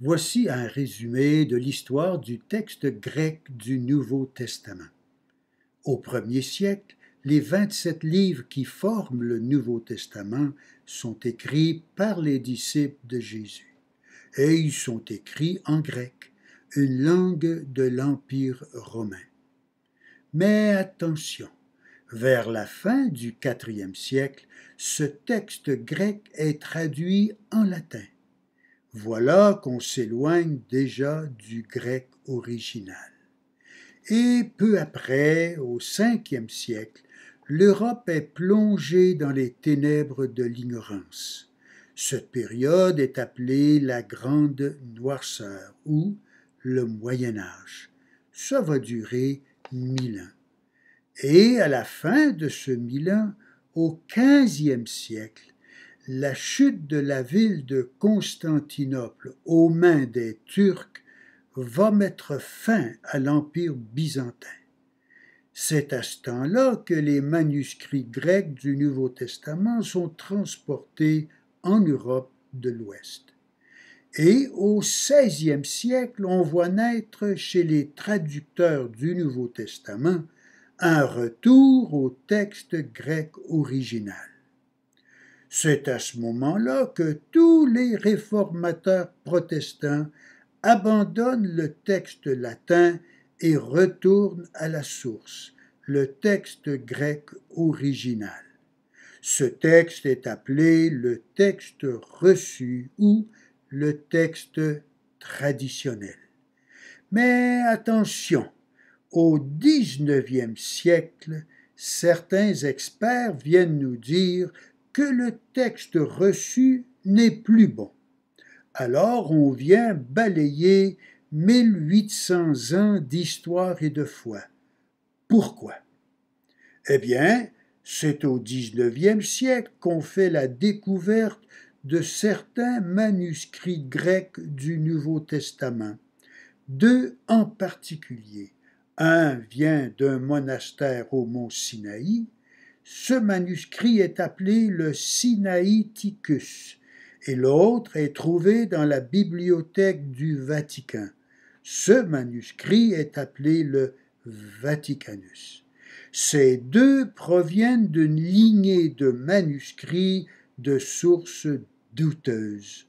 Voici un résumé de l'histoire du texte grec du Nouveau Testament. Au 1er siècle, les 27 livres qui forment le Nouveau Testament sont écrits par les disciples de Jésus. Et ils sont écrits en grec, une langue de l'Empire romain. Mais attention, vers la fin du IVe siècle, ce texte grec est traduit en latin. Voilà qu'on s'éloigne déjà du grec original. Et peu après, au 5e siècle, l'Europe est plongée dans les ténèbres de l'ignorance. Cette période est appelée la Grande Noirceur ou le Moyen Âge. Ça va durer 1000 ans. Et à la fin de ce 1000 ans, au 15e siècle, la chute de la ville de Constantinople aux mains des Turcs va mettre fin à l'Empire byzantin. C'est à ce temps-là que les manuscrits grecs du Nouveau Testament sont transportés en Europe de l'Ouest. Et au XVIe siècle, on voit naître chez les traducteurs du Nouveau Testament un retour au texte grec original. C'est à ce moment-là que tous les réformateurs protestants abandonnent le texte latin et retournent à la source, le texte grec original. Ce texte est appelé le texte reçu ou le texte traditionnel. Mais attention, au XIXe siècle, certains experts viennent nous dire que le texte reçu n'est plus bon. Alors on vient balayer 1800 ans d'histoire et de foi. Pourquoi? Eh bien, c'est au XIXe siècle qu'on fait la découverte de certains manuscrits grecs du Nouveau Testament, deux en particulier. Un vient d'un monastère au mont Sinaï. Ce manuscrit est appelé le Sinaiticus et l'autre est trouvé dans la bibliothèque du Vatican. Ce manuscrit est appelé le Vaticanus. Ces deux proviennent d'une lignée de manuscrits de sources douteuses.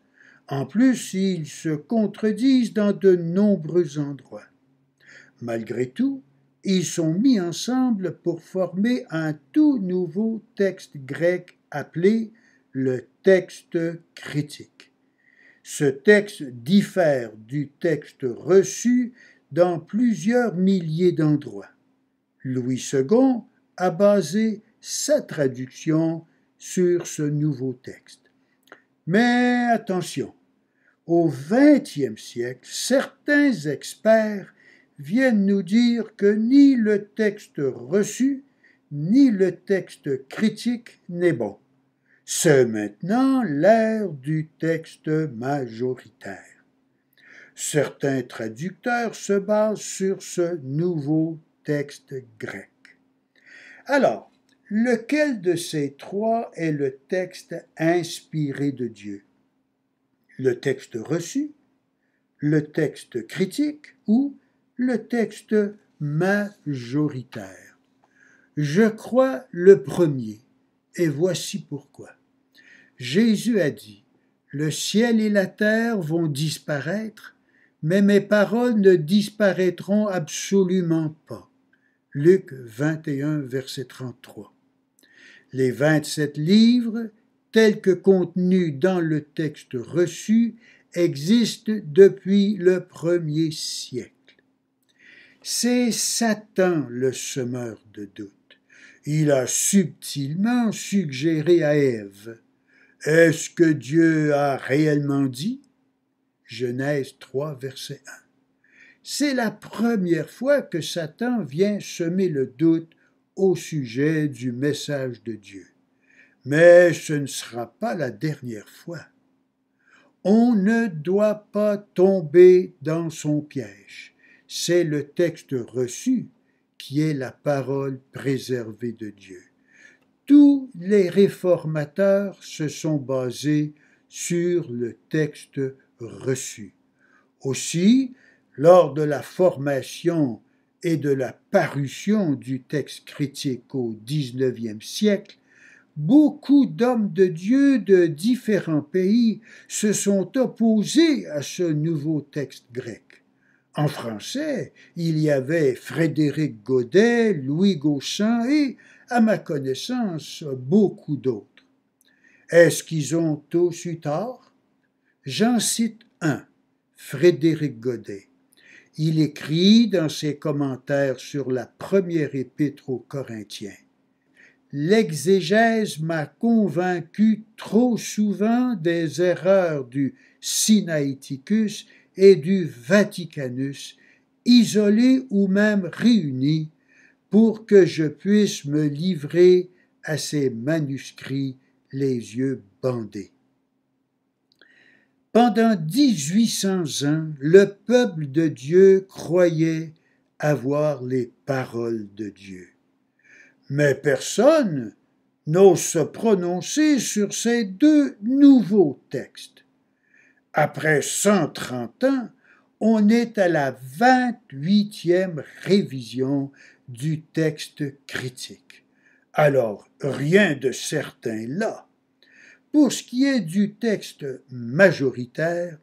En plus, ils se contredisent dans de nombreux endroits. Malgré tout, ils sont mis ensemble pour former un tout nouveau texte grec appelé le texte critique. Ce texte diffère du texte reçu dans plusieurs milliers d'endroits. Louis II a basé sa traduction sur ce nouveau texte. Mais attention, au XXe siècle, certains experts viennent nous dire que ni le texte reçu, ni le texte critique n'est bon. C'est maintenant l'ère du texte majoritaire. Certains traducteurs se basent sur ce nouveau texte grec. Alors, lequel de ces trois est le texte inspiré de Dieu? Le texte reçu, le texte critique ou le texte majoritaire? Je crois le premier, et voici pourquoi. Jésus a dit, « Le ciel et la terre vont disparaître, mais mes paroles ne disparaîtront absolument pas. » Luc 21, verset 33. Les 27 livres, tels que contenus dans le texte reçu, existent depuis le 1er siècle. C'est Satan le semeur de doute. Il a subtilement suggéré à Ève, « Est-ce que Dieu a réellement dit ?» Genèse 3, verset 1. C'est la première fois que Satan vient semer le doute au sujet du message de Dieu. Mais ce ne sera pas la dernière fois. On ne doit pas tomber dans son piège. C'est le texte reçu qui est la parole préservée de Dieu. Tous les réformateurs se sont basés sur le texte reçu. Aussi, lors de la formation et de la parution du texte critique au XIXe siècle, beaucoup d'hommes de Dieu de différents pays se sont opposés à ce nouveau texte grec. En français, il y avait Frédéric Godet, Louis Gauchin et, à ma connaissance, beaucoup d'autres. Est-ce qu'ils ont tous eu tort? J'en cite un, Frédéric Godet. Il écrit dans ses commentaires sur la première épître aux Corinthiens: « L'exégèse m'a convaincu trop souvent des erreurs du Sinaiticus et du Vaticanus, isolés ou même réunis, pour que je puisse me livrer à ces manuscrits les yeux bandés. » Pendant 1800 ans, le peuple de Dieu croyait avoir les paroles de Dieu. Mais personne n'ose se prononcer sur ces deux nouveaux textes. Après 130 ans, on est à la 28e révision du texte critique. Alors, rien de certain là. Pour ce qui est du texte majoritaire,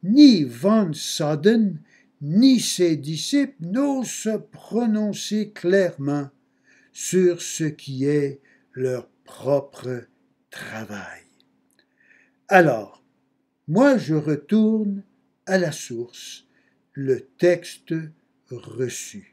ni Van Soden ni ses disciples n'osent se prononcer clairement sur ce qui est leur propre travail. Alors, moi je retourne à la source, le texte reçu.